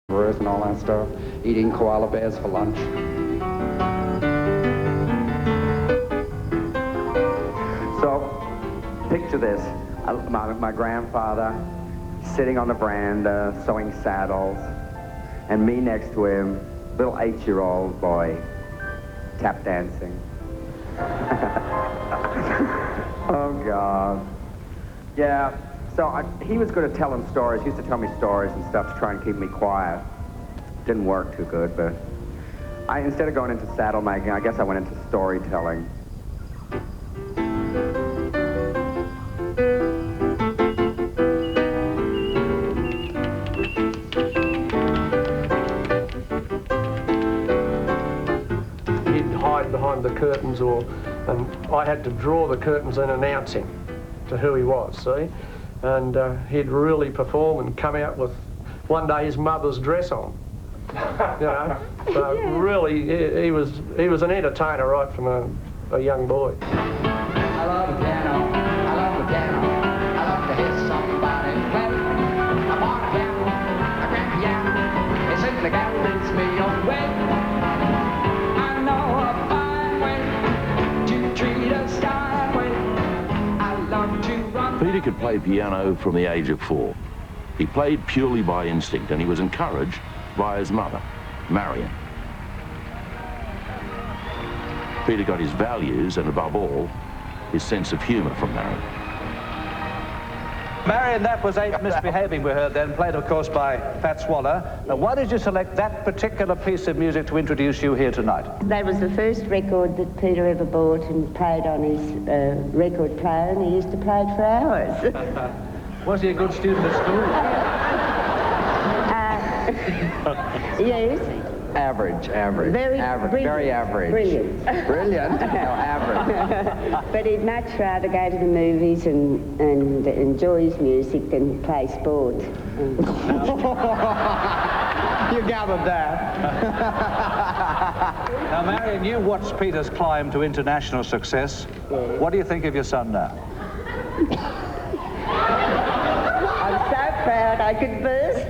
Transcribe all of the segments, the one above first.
and all that stuff, eating koala bears for lunch. So, picture this. My grandfather sitting on the veranda sewing saddles, and me next to him, little 8-year-old boy, tap dancing. Oh, God. Yeah, so he was good at telling stories. He used to tell me stories and stuff to try and keep me quiet. Didn't work too good, but instead of going into saddle making, I guess I went into storytelling. He'd hide behind the curtains, and I had to draw the curtains and announce him to who he was, see? And he'd really perform and come out with one day his mother's dress on. You know, so yeah. Really, he was an entertainer right from a young boy. I love the piano, I love the piano, I love to hear somebody play. I'm on a piano, a grand piano, it simply guides me away. I know a fine way to treat a style way. I love to run. Peter could play piano from the age of 4. He played purely by instinct, and he was encouraged by his mother, Marion. Peter got his values and, above all, his sense of humour from Marion. Marion, that was Ain't Misbehaving we heard then, played, of course, by Fats Waller. Now, why did you select that particular piece of music to introduce you here tonight? That was the first record that Peter ever bought and played on his record player, and he used to play it for hours. Was he a good student at school? Yes. Average. Very average. brilliant. Very average. Brilliant. Brilliant? No, average. But he'd much rather go to the movies and enjoy his music than play sport. You gathered that. Now, Marion, you watched Peter's climb to international success. Yes. What do you think of your son now? I'm so proud I could burst.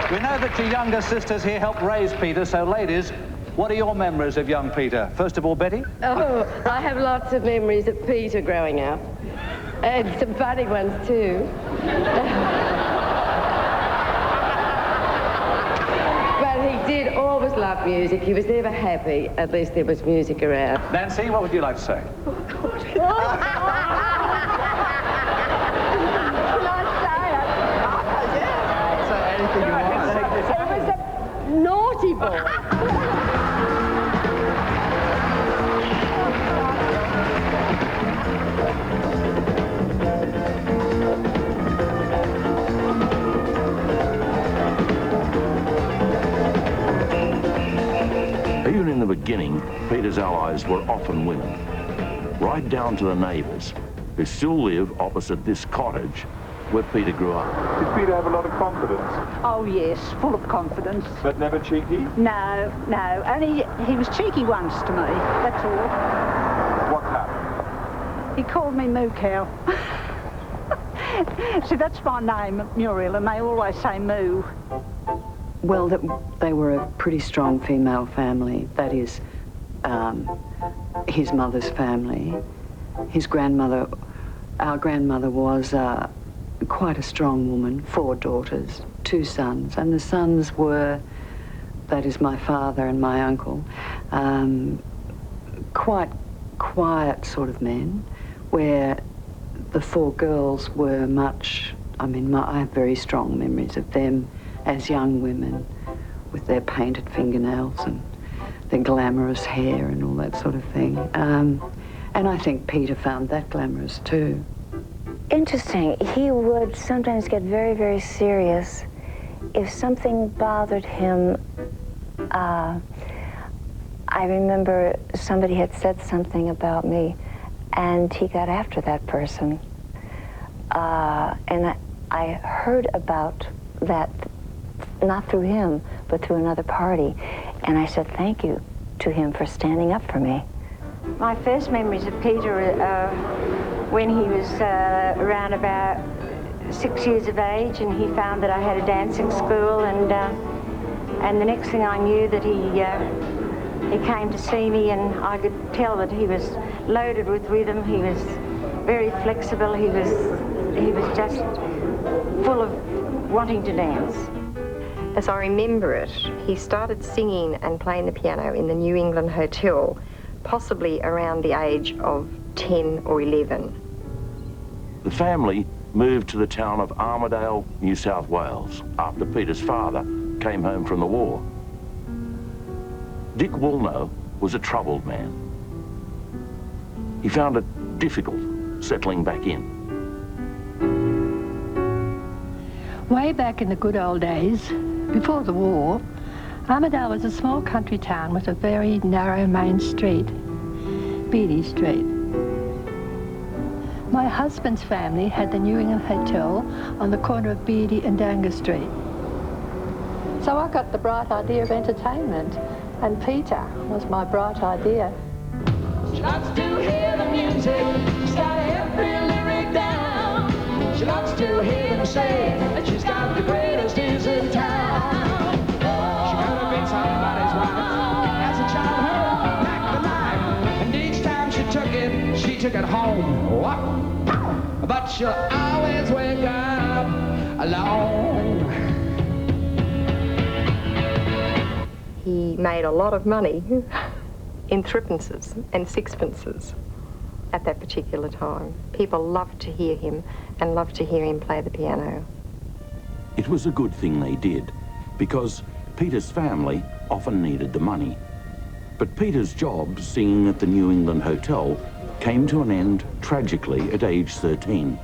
We know that your younger sisters here helped raise Peter, so ladies, what are your memories of young Peter? First of all, Betty? Oh, I have lots of memories of Peter growing up, and some funny ones too. But he did always love music. He was never happy, at least there was music around. Nancy, what would you like to say? Naughty boy. Even in the beginning, Peter's allies were often women, right down to the neighbours, who still live opposite this cottage where Peter grew up. Did Peter have a lot of confidence? Oh, yes, full of confidence. But never cheeky? No. Only he was cheeky once to me, that's all. What happened? He called me Moo Cow. See, that's my name, Muriel, and they always say Moo. Well, they were a pretty strong female family. That is, his mother's family. His grandmother, our grandmother was quite a strong woman, 4 daughters, 2 sons, and the sons were, that is my father and my uncle, quite quiet sort of men, where the 4 girls were much, I have very strong memories of them as young women with their painted fingernails and their glamorous hair and all that sort of thing. And I think Peter found that glamorous too. Interesting. He would sometimes get very, very serious if something bothered him. I remember somebody had said something about me, and he got after that person. And I heard about that, not through him, but through another party. And I said thank you to him for standing up for me. My first memories of Peter when he was around about 6 years of age, and he found that I had a dancing school, and the next thing I knew that he came to see me, and I could tell that he was loaded with rhythm. He was very flexible. He was just full of wanting to dance. As I remember it, he started singing and playing the piano in the New England Hotel, possibly around the age of 10 or 11. The family moved to the town of Armidale, New South Wales, after Peter's father came home from the war. Dick Woolnough was a troubled man. He found it difficult settling back in. Way back in the good old days, before the war, Armidale was a small country town with a very narrow main street, Beatty Street. My husband's family had the New England Hotel on the corner of Beatty and Dangus Street. So I got the bright idea of entertainment, and Peter was my bright idea. She loves to hear the music, she's got every lyric down. She loves to hear them say that she's got the greatest ears in town. She could have been somebody's wife as a child, her packed the knife, and each time she took it home. But she'll always wake up alone. He made a lot of money in threepences and sixpences at that particular time. People loved to hear him and loved to hear him play the piano. It was a good thing they did, because Peter's family often needed the money. But Peter's job singing at the New England Hotel came to an end tragically at age 13.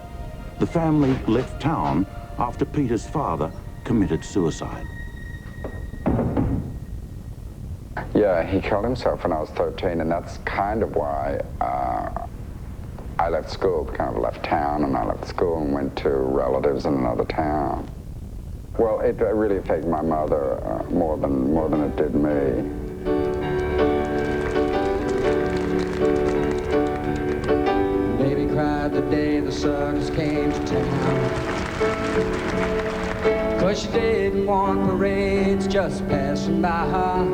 The family left town after Peter's father committed suicide. Yeah, he killed himself when I was 13, and that's kind of why I left school, kind of left town, and I left school and went to relatives in another town. Well, it really affected my mother more than it did me. Baby cried the day the circus came to town, 'cause she didn't want parades just passing by her.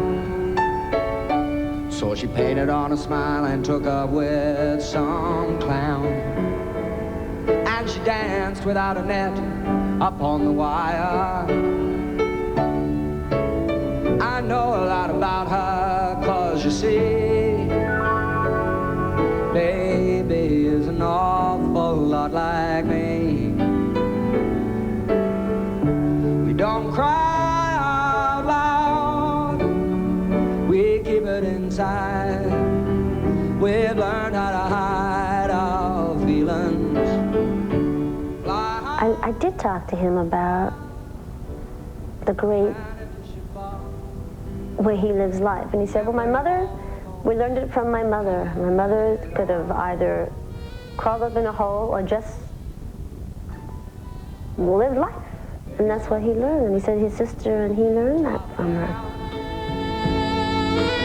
So she painted on a smile and took up with some clown. And she danced without a net up on the wire. I know a lot about her, 'cause you see, baby is an awful lot like me. We don't cry out loud, we keep it inside. We've learned how to hide our feelings. I did talk to him about the great way he lives life. And he said, well, my mother, we learned it from my mother. My mother could have either crawled up in a hole or just lived life. And that's what he learned. And he said his sister and he learned that from her.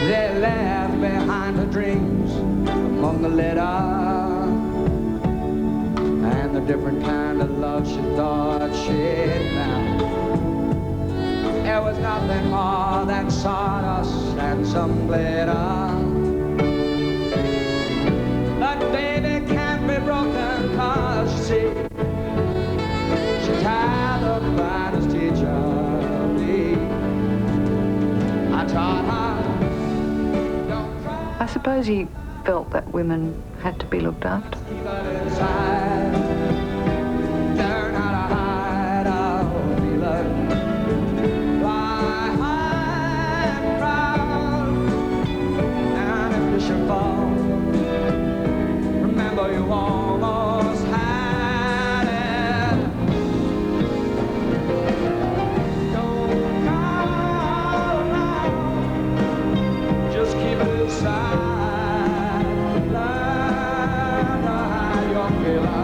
They left behind her dreams among the litter, and the different kind of love she thought she'd found. There was nothing more than sawdust and some glitter. But baby can't be broken, 'cause you see, she's had the finest teacher me. I taught her. I suppose he felt that women had to be looked after. Learn how to hide our feelings. Fly high and proud. And if you should fall, remember you almost had it. Don't call now, just keep it inside. Learn to hide your feelings.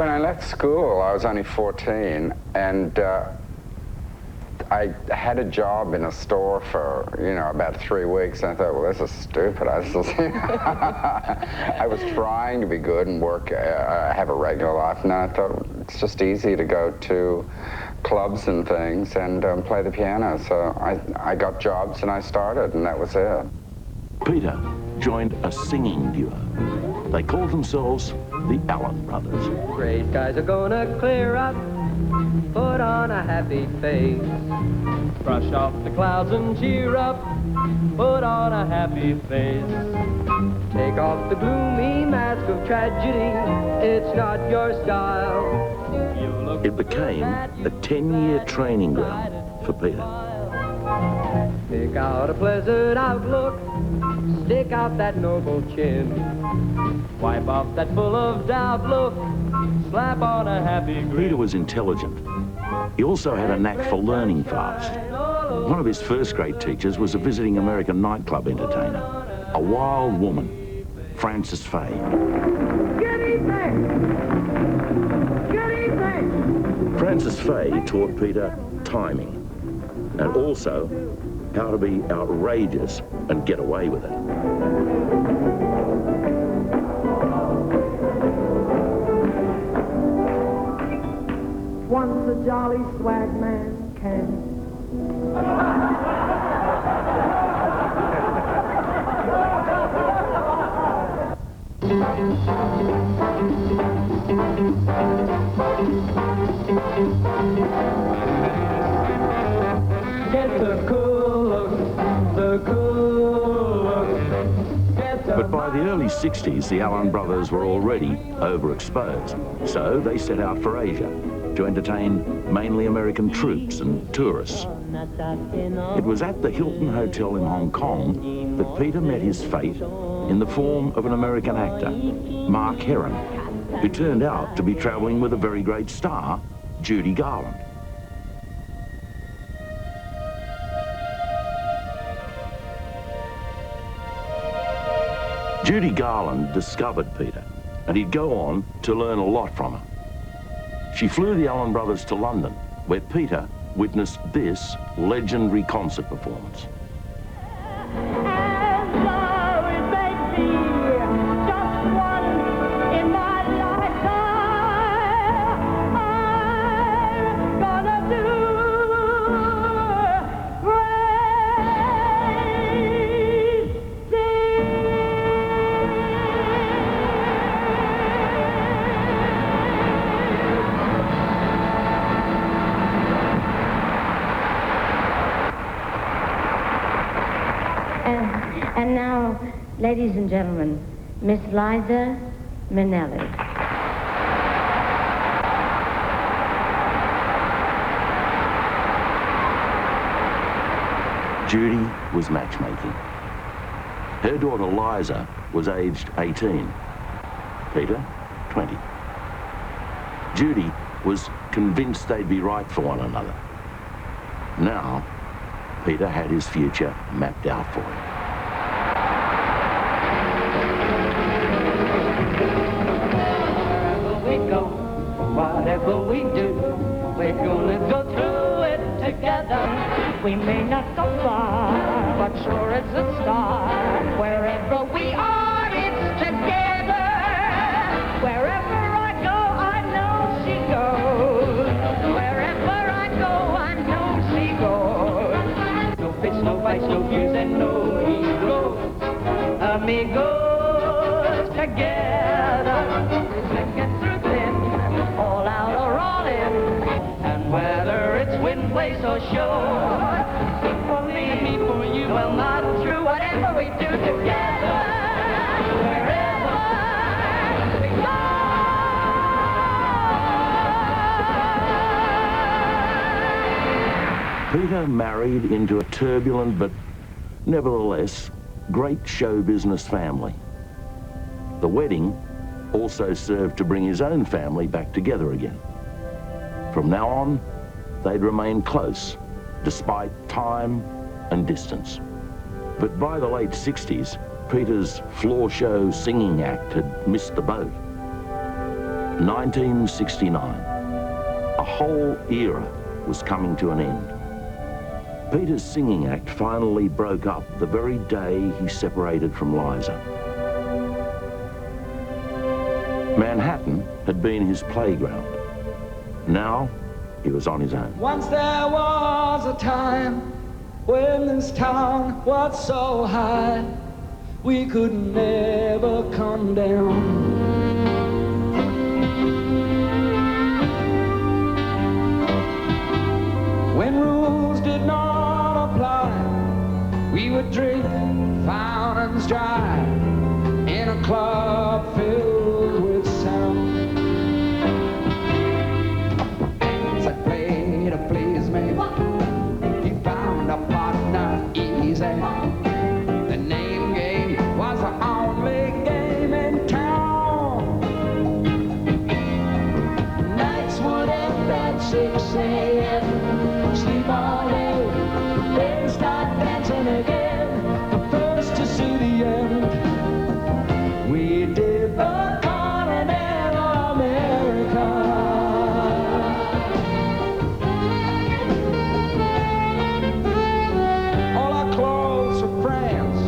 When I left school, I was only 14, and I had a job in a store for, about 3 weeks, and I thought, well, this is stupid. I was trying to be good and work, have a regular life, and I thought it's just easy to go to clubs and things and play the piano. So I got jobs and I started, and that was it. Peter joined a singing duo. They called themselves the Allen Brothers. Gray skies are gonna clear up, put on a happy face. Brush off the clouds and cheer up, put on a happy face. Take off the gloomy mask of tragedy, it's not your style. It became a 10-year training ground for Peter. Pick out a pleasant outlook, stick out that noble chin. Wipe off that full of doubt look, slap on a happy grin. Peter was intelligent. He also had a knack for learning fast. One of his first-grade teachers was a visiting American nightclub entertainer, a wild woman, Frances Fay. Good evening! Good evening! Frances Fay taught Peter timing and also how to be outrageous and get away with it. Once a jolly swag man came. Get the cool look, the cool look. But by the early 60s, the Allen Brothers were already overexposed. So they set out for Asia to entertain mainly American troops and tourists. It was at the Hilton Hotel in Hong Kong that Peter met his fate in the form of an American actor, Mark Herron, who turned out to be traveling with a very great star, Judy Garland. Judy Garland discovered Peter, and he'd go on to learn a lot from her. She flew the Allen Brothers to London, where Peter witnessed this legendary concert performance. And now, ladies and gentlemen, Miss Liza Minnelli. Judy was matchmaking. Her daughter Liza was aged 18. Peter, 20. Judy was convinced they'd be right for one another. Now, Peter had his future mapped out for him. Wherever we go, whatever we do, we're gonna go through it together. We may not go far, but sure as a star. Wherever we are, it's together. Wherever I go, I know she goes. Wherever I go, I know she goes. No fish, no fights, no fears, and no heroes. Amigos together. Thick and through thin, all out or all in. And whether it's wind, place, or shore, for me and me for you, well, not true. Whatever we do together, wherever we go. Peter married into a turbulent but nevertheless great show business family. The wedding also served to bring his own family back together again. From now on, they'd remain close, despite time and distance. But by the late 60s, Peter's floor show singing act had missed the boat. 1969. A whole era was coming to an end. Peter's singing act finally broke up the very day he separated from Liza. Manhattan had been his playground. Now he was on his own. Once there was a time when this town was so high we could never come down. When rules did not apply, we would drink fountains dry in a club filled with sound. As I played to please me, he found a partner easy. The name game was the only game in town. Nights would end at 6 a.m. Sleep all day, then start dancing again. The first to see the end. We did the Continental America. All our clothes were France.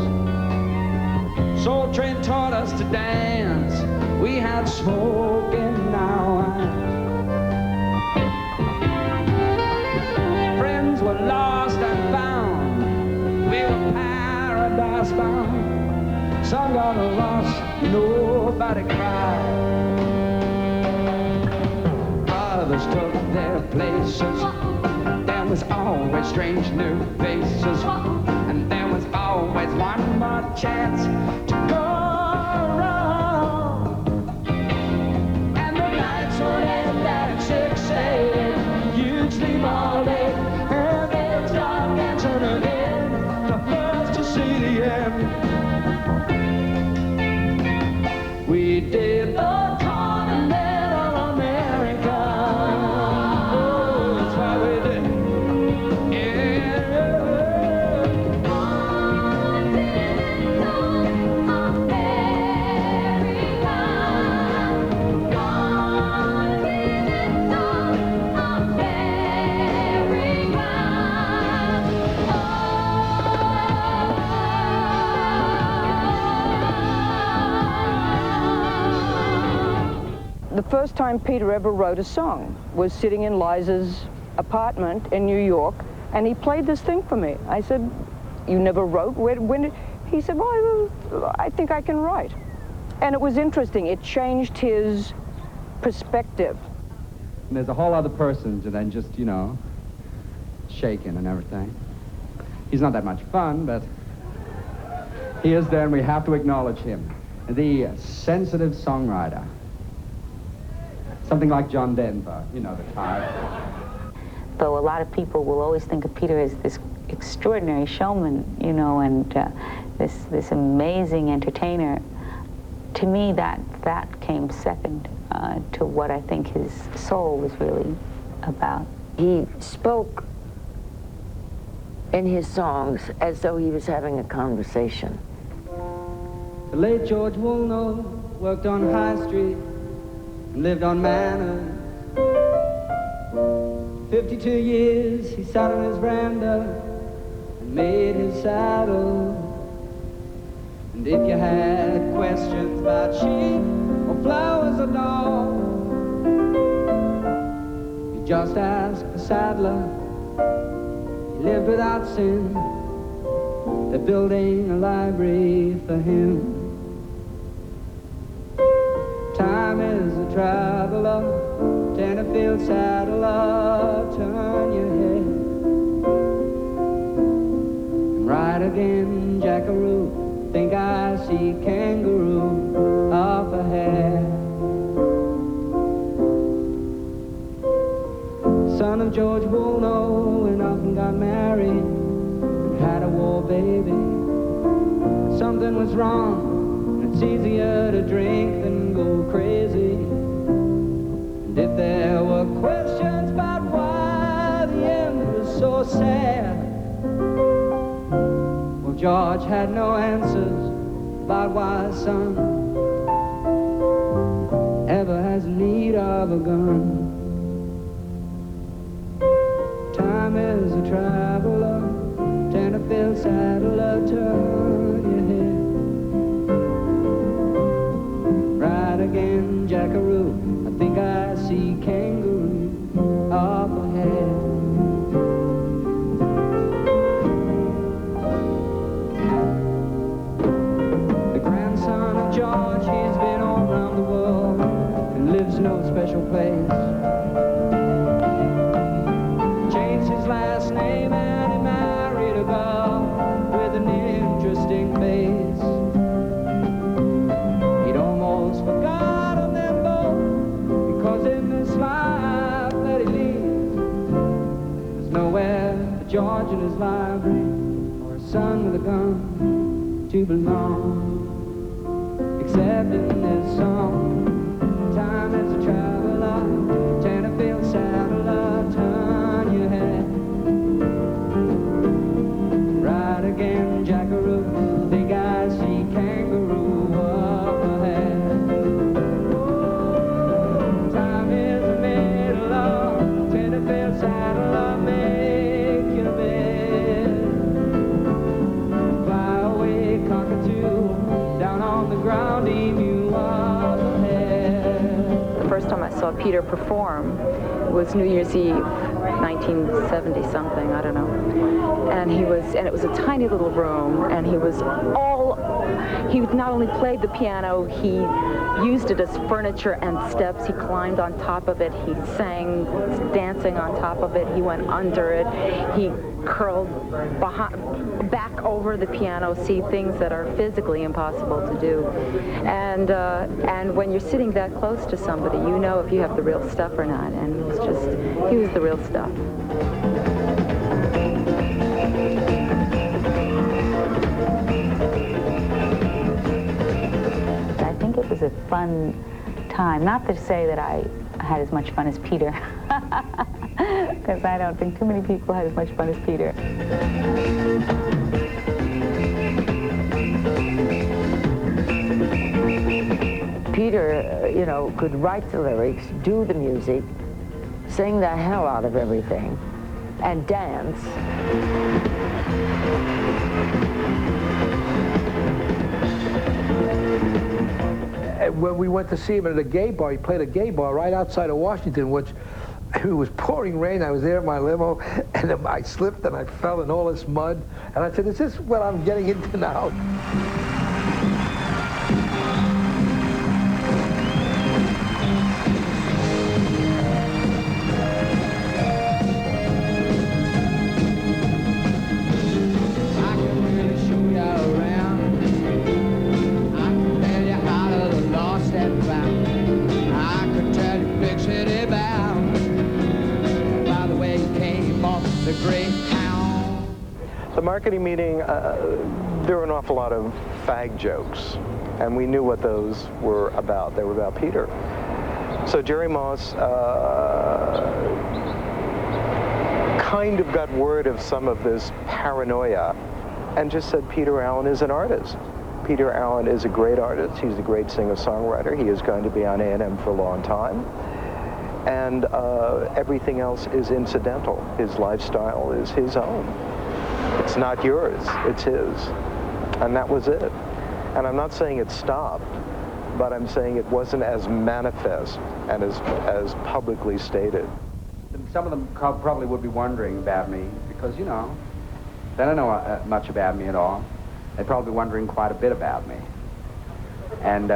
Soul Train taught us to dance. We had smoke in our eyes. Friends were lost and found. We were paradise bound. Some got lost, nobody cried. Others took their places. There was always strange new faces. And there was always one more chance to go around. And the nights would end at 6 a.m. You'd sleep all day and then start dancing again. The first to see the end. We did the Continental America. Oh, that's why we did. The first time Peter ever wrote a song was sitting in Liza's apartment in New York, and he played this thing for me. I said, "You never wrote? When did?" He said, "Well, I think I can write." And it was interesting. It changed his perspective. And there's a whole other person to then just, you know, shaking and everything. He's not that much fun, but he is there, and we have to acknowledge him. The sensitive songwriter. Something like John Denver, you know, the type. Though a lot of people will always think of Peter as this extraordinary showman, you know, and this amazing entertainer, to me that came second to what I think his soul was really about. He spoke in his songs as though he was having a conversation. The late George Woolnough worked on High Street and lived on Manor. 52 years he sat on his veranda and made his saddle. And if you had questions about sheep or flowers or dogs, you just ask the saddler. He lived without sin. They're building a library for him. Time is a traveler, Tenterfield saddler, turn your head and ride again, Jackaroo. Think I see kangaroo up ahead. Son of George Woolnough and often got married and had a war baby. Something was wrong. It's easier to drink than go crazy. And if there were questions about why the end was so sad, well, George had no answers about why his son ever has need beat of a gun. Time is a traveler, Tenterfield saddler, turn your head. Ride again, Jackaroo, I think I see kangaroo up ahead. The grandson of George, he's been all around the world and lives no special place. Changed his last name and he married a girl with an interesting face. He'd almost forgotten them both because in this life that he leads, there's nowhere for George in his library or a son with a gun to belong, except in this song. Time is a traveler, Tenterfield saddler, turn your head. Ride again, Jackaroo, think I see kangaroo up ahead. Time is a middler, Tenterfield saddler, make your bed. Fly away, cockatoo, down on the ground, emu up ahead. The first time I saw Peter perform was New Year's Eve, 1970 something, I don't know. And it was a tiny little room, and he not only played the piano, he used it as furniture and steps. He climbed on top of it, he sang, dancing on top of it, he went under it, he curled back over the piano, see things that are physically impossible to do. And when you're sitting that close to somebody, you know if you have the real stuff or not, and he was the real stuff. I think it was a fun time. Not to say that I had as much fun as Peter, because I don't think too many people had as much fun as Peter. Peter, you know, could write the lyrics, do the music, sing the hell out of everything, and dance. When we went to see him at a gay bar, he played a gay bar right outside of Washington, which it was pouring rain. I was there in my limo, and then I slipped and I fell in all this mud. And I said, is this what I'm getting into now? The marketing meeting, there were an awful lot of fag jokes, and we knew what those were about. They were about Peter. So Jerry Moss kind of got word of some of this paranoia and just said Peter Allen is an artist. Peter Allen is a great artist. He's a great singer-songwriter. He is going to be on A&M for a long time. And everything else is incidental. His lifestyle is his own. It's not yours, it's his. And that was it. And I'm not saying it stopped, but I'm saying it wasn't as manifest and as publicly stated. Some of them probably would be wondering about me because, you know, they don't know much about me at all. They're probably wondering quite a bit about me. And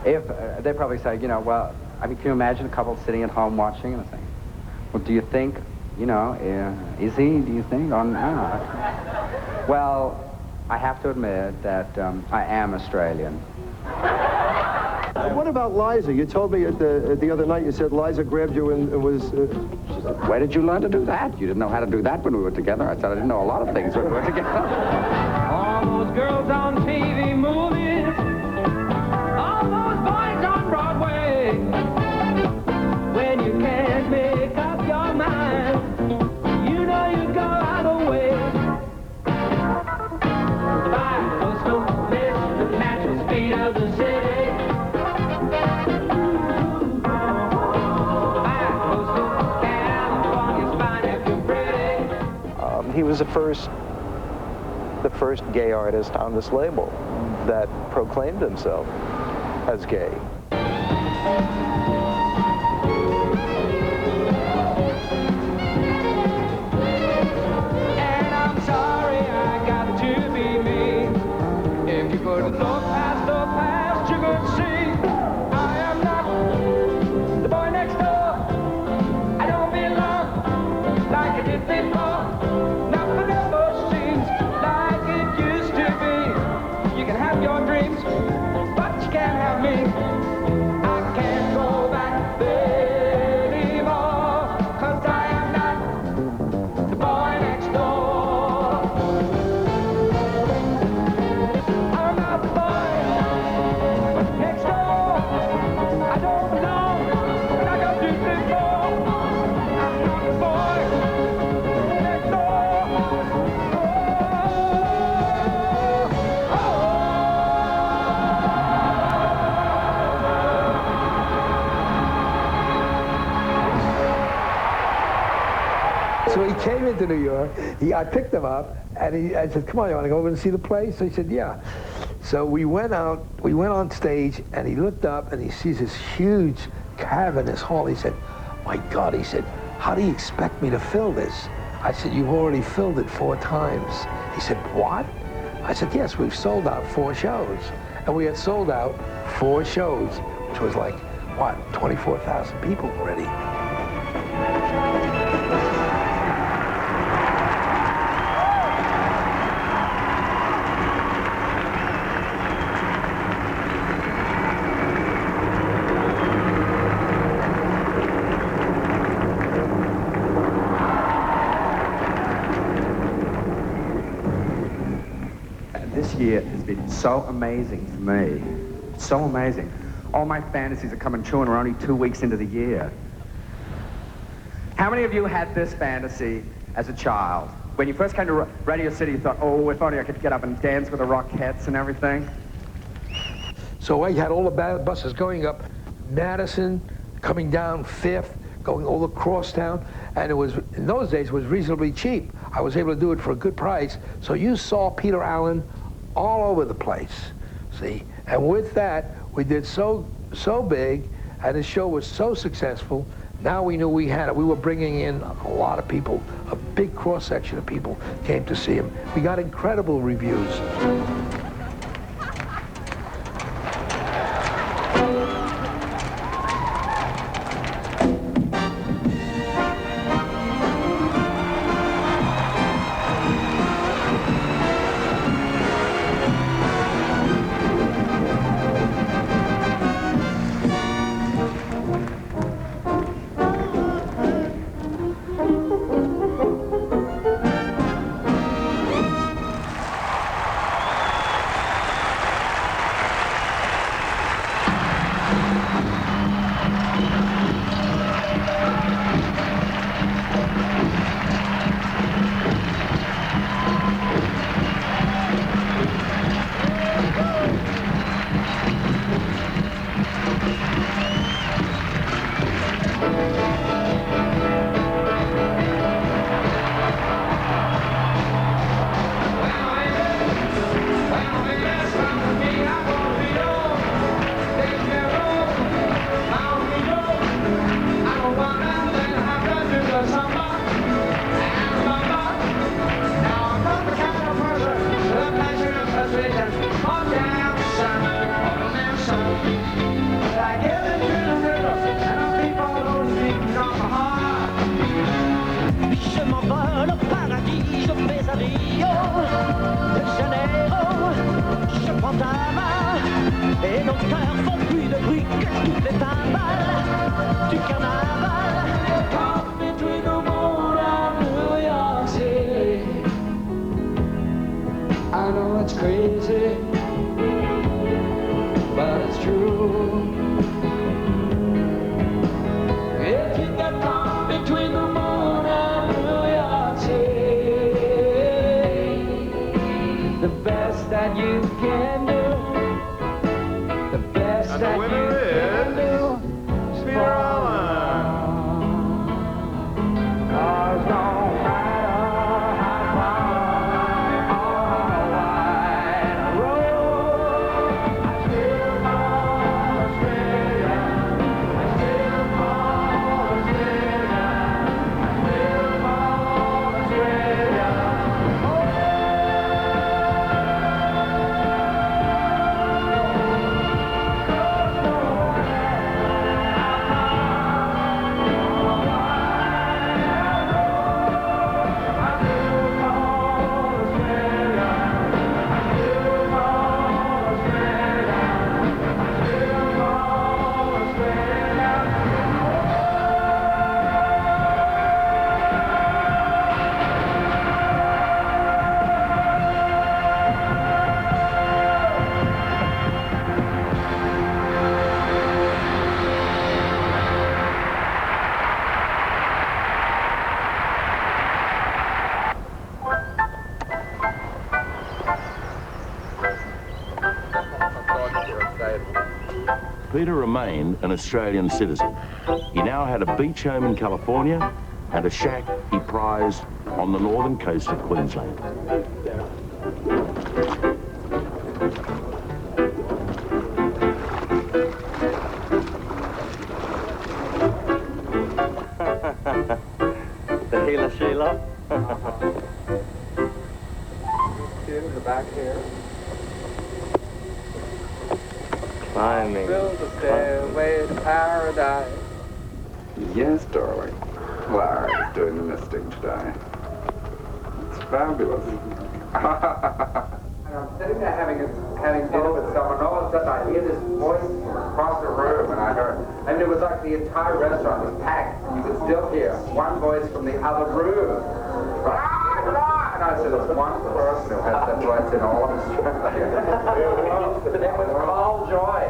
if they probably say, you know, well, I mean, can you imagine a couple sitting at home watching and saying, well, do you think, you know, is he, do you think, or not? Well, I have to admit that I am Australian. What about Liza? You told me the other night, you said Liza grabbed you and was... She said, where did you learn to do that? You didn't know how to do that when we were together. I said, I didn't know a lot of things when we were together. All those girls on TV movies, all those boys on Broadway, when you can't make up your mind, you know you go out of the way. Five was no miss, the natural speed of the city. was the first gay artist on this label that proclaimed himself as gay. And I'm sorry I got to be me. If you could look past the past, you could see I am not the boy next door. I don't belong like I did before. Nothing ever seems like it used to be. You can have your dreams, but you can't have me. I can't go back there anymore, 'cause I am not the boy next door. I'm not the boy next door. I don't belong like I did before. I'm not the boy next door. So he came into New York. I picked him up, and I said, "Come on, you want to go over and see the place?" So he said, "Yeah." So we went out. We went on stage, and he looked up, and he sees this huge cavernous hall. He said, "My God," he said, "how do you expect me to fill this?" I said, "You've already filled it 4 times." He said, "What?" I said, "Yes, we've sold out 4 shows." And we had sold out 4 shows, which was like, what, 24,000 people already. This year has been so amazing for me. So amazing. All my fantasies are coming true and we're only 2 weeks into the year. How many of you had this fantasy as a child? When you first came to Radio City, you thought, oh, if only I could get up and dance with the Rockettes and everything? So I had all the buses going up Madison, coming down 5th, going all across town, and it was, in those days, it was reasonably cheap. I was able to do it for a good price, so you saw Peter Allen all over the place, see? And with that, we did so big, and the show was so successful, now we knew we had it. We were bringing in a lot of people, a big cross-section of people came to see him. We got incredible reviews. I know it's crazy, but it's true. If you get caught between the moon and New York City, the best that you can do, the best and that the winner you can do, is Peter Allen. Cause no matter how far Peter remained an Australian citizen. He now had a beach home in California and a shack he prized on the northern coast of Queensland. The Gila Sheila. In the back here. Climbing. Build a stairway to paradise. Yes, darling. Clara's doing the misting today. It's fabulous. I'm sitting there having dinner with someone, and all of a sudden I hear this voice across the room, and I mean, it was like the entire restaurant was packed, and you could still hear one voice from the other room. And I said, there's one person who has that voice in all of Australia. It was Paul Joy.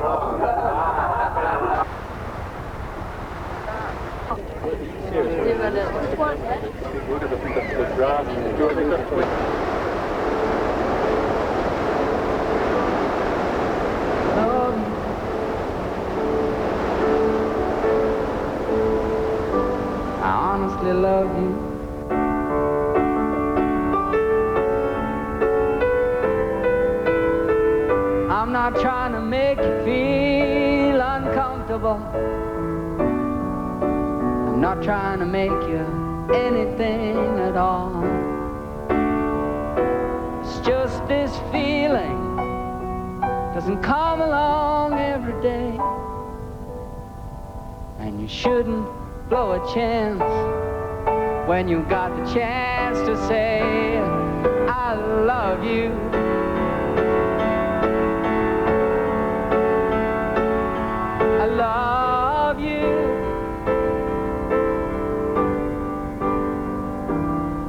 Look at the grass. I honestly love you. I'm not trying to make you feel uncomfortable. I'm not trying to make you anything at all. It's just this feeling doesn't come along every day, and you shouldn't blow a chance when you got the chance to say I love you. I love you.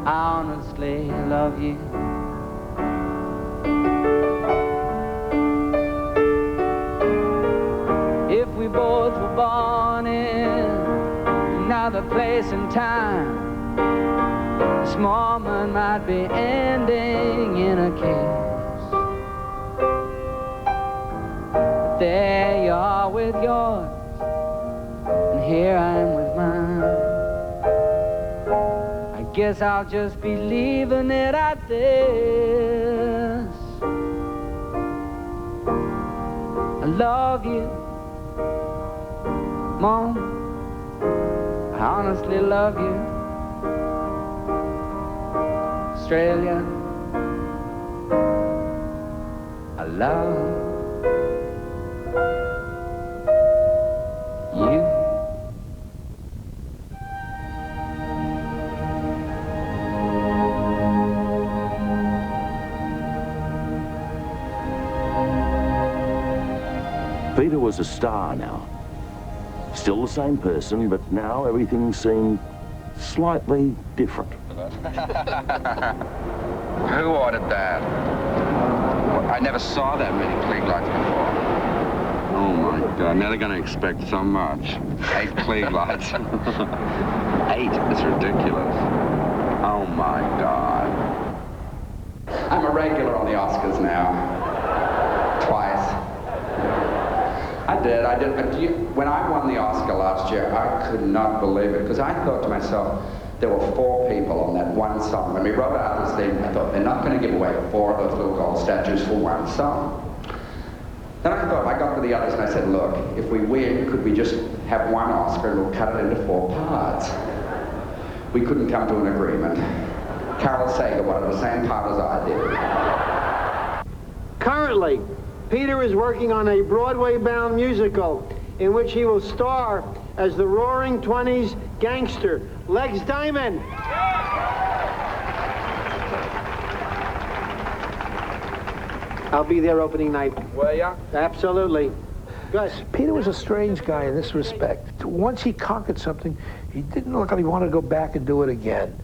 I honestly love you. If we both were born in another place and time, this moment might be ending in a kiss. But there you are with yours, and here I am with mine. I guess I'll just be leaving it at this. I love you, Mom. I honestly love you. Australia, I love you. Peter was a star now. Still the same person, but now everything seemed slightly different. Who ordered that? I never saw that many Klieg lights before. Oh my God, now they're gonna expect so much. 8 Klieg lights. 8, it's ridiculous. Oh my God. I'm a regular on the Oscars now. Twice. I did. But when I won the Oscar last year, I could not believe it, because I thought to myself, there were 4 people on that one song. When we wrote out this thing, I thought, they're not going to give away 4 of those little gold statues for one song. Then I thought, I got to the others and I said, look, if we win, could we just have one Oscar and we'll cut it into 4 parts? We couldn't come to an agreement. Carol Sager wanted the same part as I did. Currently, Peter is working on a Broadway-bound musical in which he will star as the Roaring Twenties gangster, Legs Diamond. I'll be there opening night. Will ya? Absolutely. Good. Peter was a strange guy in this respect. Once he conquered something, he didn't look like he wanted to go back and do it again.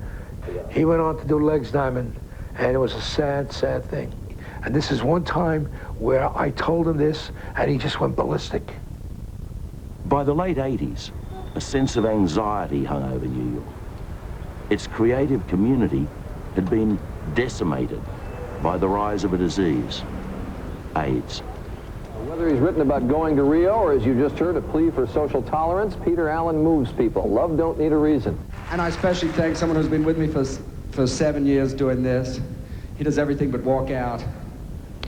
He went on to do Legs Diamond, and it was a sad, sad thing. And this is one time where I told him this, and he just went ballistic. By the late 80s, a sense of anxiety hung over New York. Its creative community had been decimated by the rise of a disease, AIDS. Whether he's written about going to Rio or, as you just heard, a plea for social tolerance, Peter Allen moves people. Love don't need a reason. And I especially thank someone who's been with me for 7 years doing this. He does everything but walk out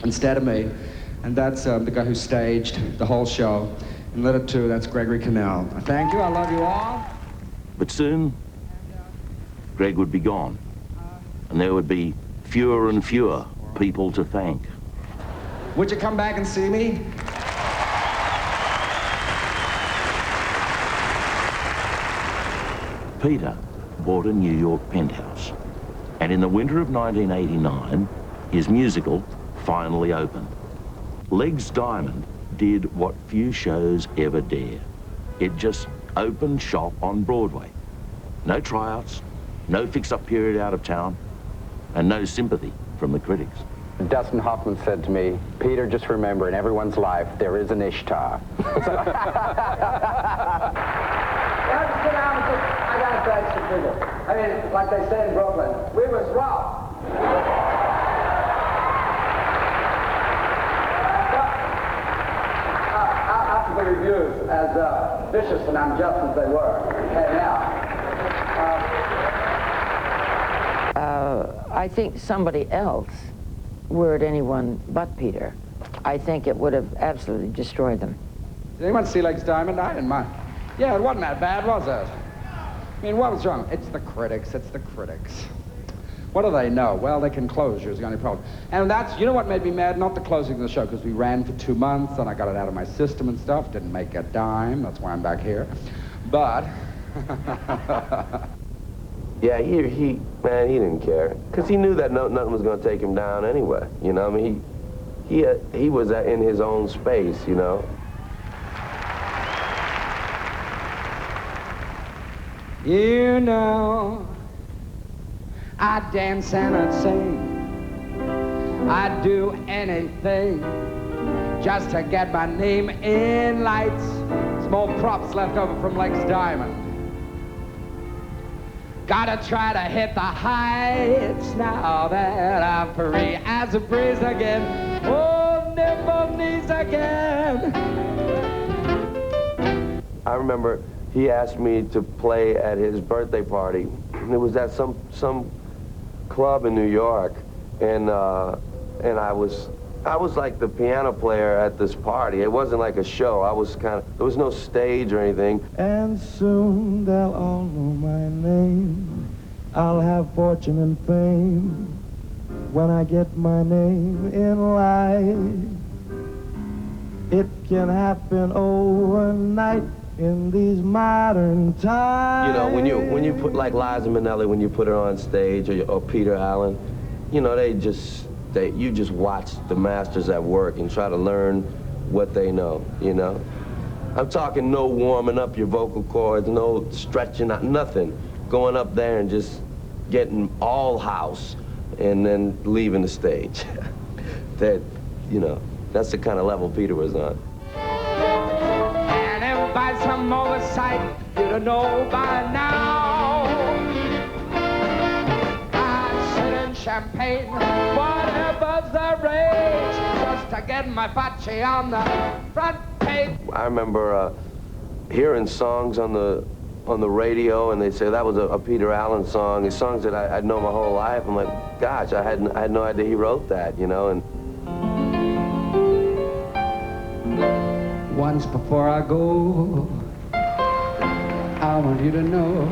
instead of me. And that's the guy who staged the whole show. And letter 2, that's Gregory Cannell. Thank you, I love you all. But soon, Greg would be gone. And there would be fewer and fewer people to thank. Would you come back and see me? Peter bought a New York penthouse. And in the winter of 1989, his musical finally opened. Legs Diamond did what few shows ever dare. It just opened shop on Broadway. No tryouts, no fix-up period out of town, and no sympathy from the critics. Dustin Hoffman said to me, Peter, just remember, in everyone's life, there is an Ishtar. I got a bad figure. I mean, like they say in Brooklyn, we was rough. After the reviews, as vicious and unjust as they were, came out. I think somebody else, were it anyone but Peter, I think it would have absolutely destroyed them. Did anyone see Legs Diamond? I didn't mind. Yeah, it wasn't that bad, was it? I mean, what was wrong? It's the critics, it's the critics. What do they know? Well, they can close you is the only problem. And that's, you know what made me mad? Not the closing of the show, because we ran for 2 months, and I got it out of my system and stuff, didn't make a dime, that's why I'm back here. But... Yeah, he didn't care, because he knew that nothing was going to take him down anyway. You know, I mean, he was in his own space. You know. You know, I'd dance and I'd sing, I'd do anything just to get my name in lights. Small props left over from Legs Diamond. Gotta try to hit the heights now that I'm free as a breeze again. Oh, nimble knees again. I remember he asked me to play at his birthday party. It was at some club in New York, and I was like the piano player at this party. It wasn't like a show. I was there was no stage or anything. And soon they'll all know my name. I'll have fortune and fame when I get my name in life. It can happen overnight in these modern times. You know, when you put like Liza Minnelli, when you put her on stage, or Peter Allen, you know, you just watch the masters at work and try to learn what they know, you know? I'm talking no warming up your vocal cords, no stretching out, nothing. Going up there and just getting all house and then leaving the stage. That, you know, that's the kind of level Peter was on. And if by some oversight you'd have known by now, champagne, whatever's the rage, just to get my facci on the front page. I remember hearing songs on the radio, and they say that was a Peter Allen song. These songs that I'd known my whole life. I'm like, gosh, I had no idea he wrote that, you know. And once before I go, I want you to know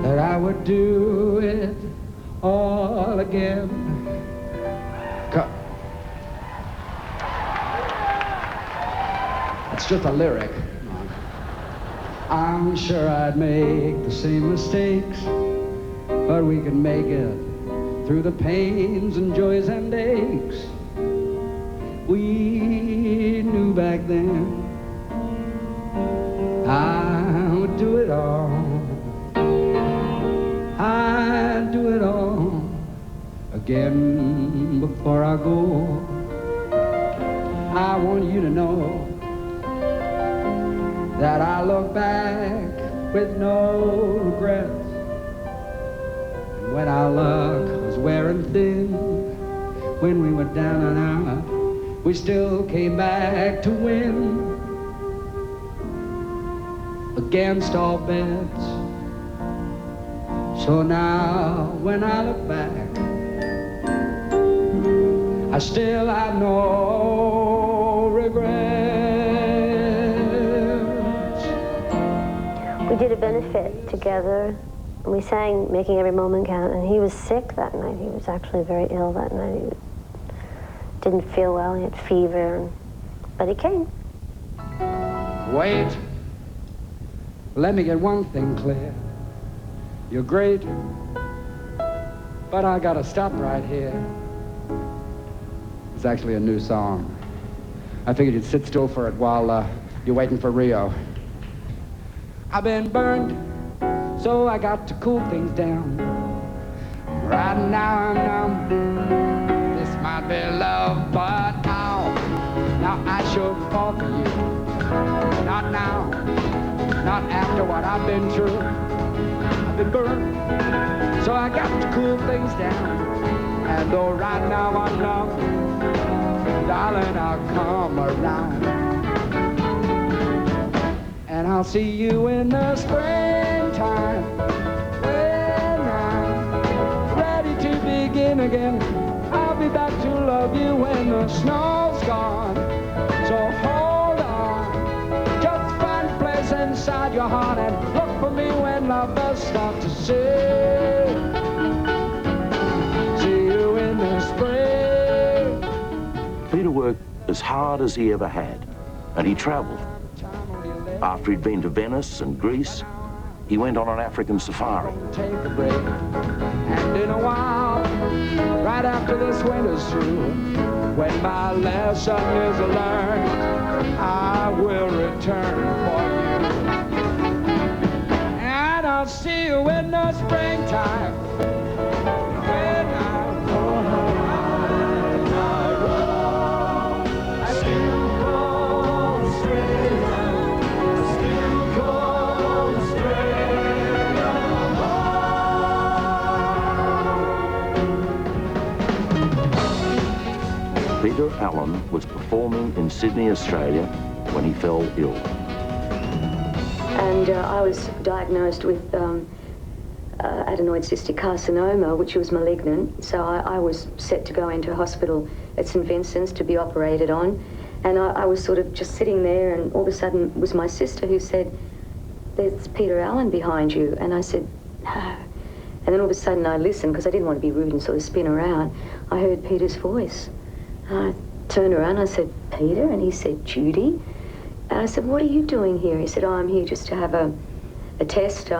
that I would do it all again. It's just a lyric. I'm sure I'd make the same mistakes, but we can make it through the pains and joys and aches we knew back then. I would do it all. I'd do it all again before I go. I want you to know that I look back with no regrets. And when our luck was wearing thin, when we were down and out, we still came back to win against all bets. So now when I look back, I still have no regrets. We did a benefit together, and we sang Making Every Moment Count, and he was sick that night. He was actually very ill that night. He didn't feel well, he had fever, but he came. Wait, let me get one thing clear. You're great, but I gotta stop right here. It's actually a new song. I figured you'd sit still for it while you're waiting for Rio. I've been burned, so I got to cool things down. Right now I'm numb. This might be love, but ow. Now I should fall for you. Not now, not after what I've been through. I've been burned, so I got to cool things down. And though right now I'm numb, darling, I'll come around. And I'll see you in the springtime when I'm ready to begin again. I'll be back to love you when the snow's gone. So hold on, just find a place inside your heart and look for me when lovers start to sing. See you in the spring. Peter worked as hard as he ever had, and he travelled. After he'd been to Venice and Greece, he went on an African safari. Take a break, and in a while, right after this winter's through, when my lesson is learned, I will return for you. And I'll see you in the springtime. Peter Allen was performing in Sydney, Australia, when he fell ill. And I was diagnosed with adenoid cystic carcinoma, which was malignant. So I was set to go into hospital at St. Vincent's to be operated on. And I was sort of just sitting there, and all of a sudden it was my sister who said, "There's Peter Allen behind you." And I said, "No." And then all of a sudden I listened, because I didn't want to be rude and sort of spin around. I heard Peter's voice. I turned around and I said, "Peter?" And he said, "Judy." And I said, "What are you doing here?" He said, "Oh, I'm here just to have a test.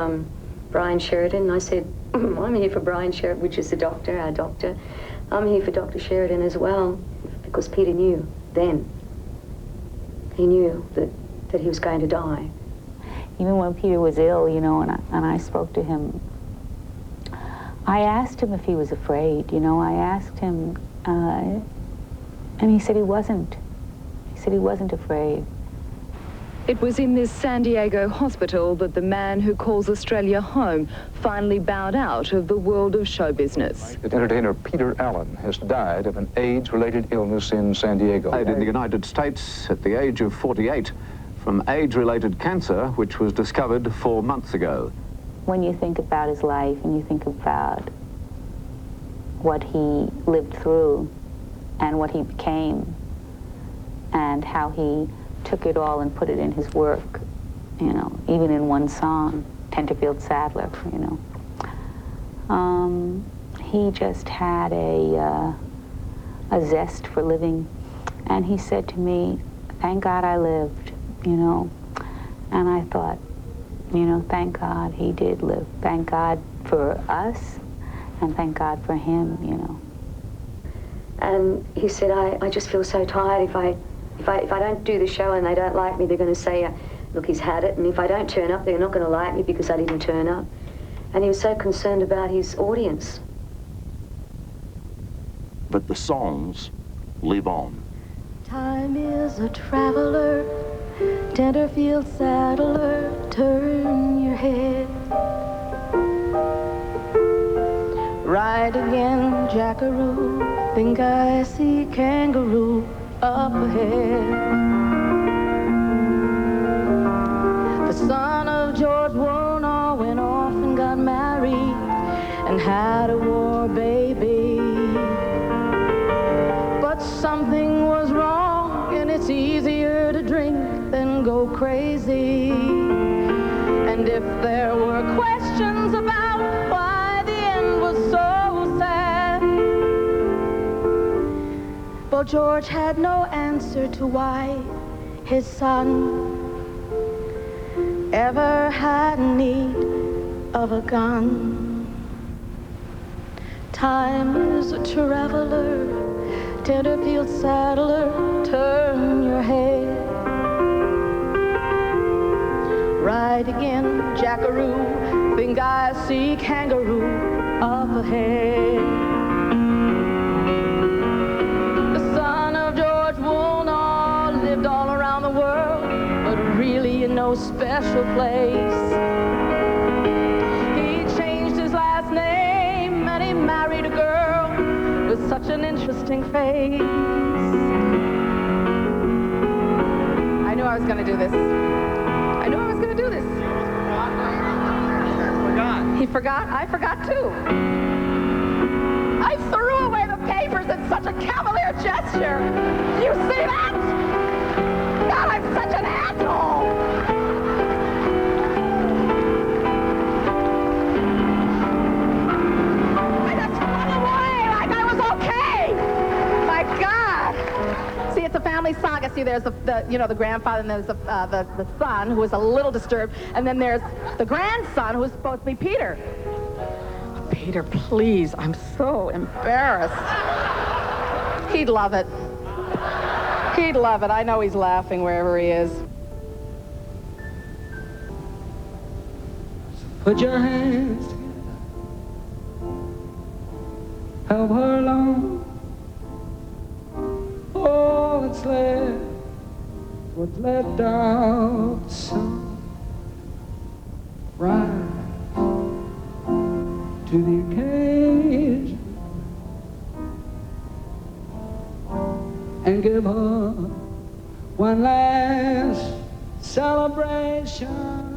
Brian Sheridan." And I said, "I'm here for Brian Sheridan," which is the doctor, our doctor. "I'm here for Dr. Sheridan as well," because Peter knew then. He knew that he was going to die. Even when Peter was ill, you know, and I spoke to him, I asked him if he was afraid, you know. I asked him, and he said he wasn't. He said he wasn't afraid. It was in this San Diego hospital that the man who calls Australia home finally bowed out of the world of show business. That entertainer Peter Allen has died of an AIDS-related illness in San Diego. Died in the United States at the age of 48 from AIDS-related cancer, which was discovered 4 months ago. When you think about his life and you think about what he lived through and what he became and how he took it all and put it in his work, you know, even in one song, Tenterfield Sadler, you know. He just had a zest for living. And he said to me, "Thank God I lived," you know. And I thought, you know, thank God he did live. Thank God for us, and thank God for him, you know. And he said, I just feel so tired. If I don't do the show and they don't like me, they're going to say, look, he's had it. And if I don't turn up, they're not going to like me because I didn't turn up. And he was so concerned about his audience. But the songs live on. Time is a traveler, Tenterfield Saddler, turn your head. Ride again, Jackaroo, think I see kangaroo up ahead. The son of George Woolnough went off and got married and had a war baby. But something was wrong, and it's easier to drink than go crazy. And if there were questions about why the end was so sad, well, George had no answer to why his son ever had need of a gun. Time is a traveler, Tenterfield saddler, turn your head. Right again, jackaroo, think I see kangaroo up ahead. The son of George Woolnough lived all around the world, but really in no special place. He changed his last name and he married a girl with such an interesting face. I knew I was going to do this. I knew I was going to do this. He forgot? I forgot too. I threw away the papers in such a cavalier gesture. You see that? God, I'm such an asshole. I just flung away like I was okay. My God. See, it's a family saga. See, there's the grandfather, and there's the son, who is a little disturbed, and then there's the grandson, who is supposed to be Peter. Oh, Peter, please, I'm so embarrassed. He'd love it. He'd love it. I know he's laughing wherever he is. Put your hands together. Help her along. All that's left, what's left of the sun. Rise to the occasion and give her one last celebration.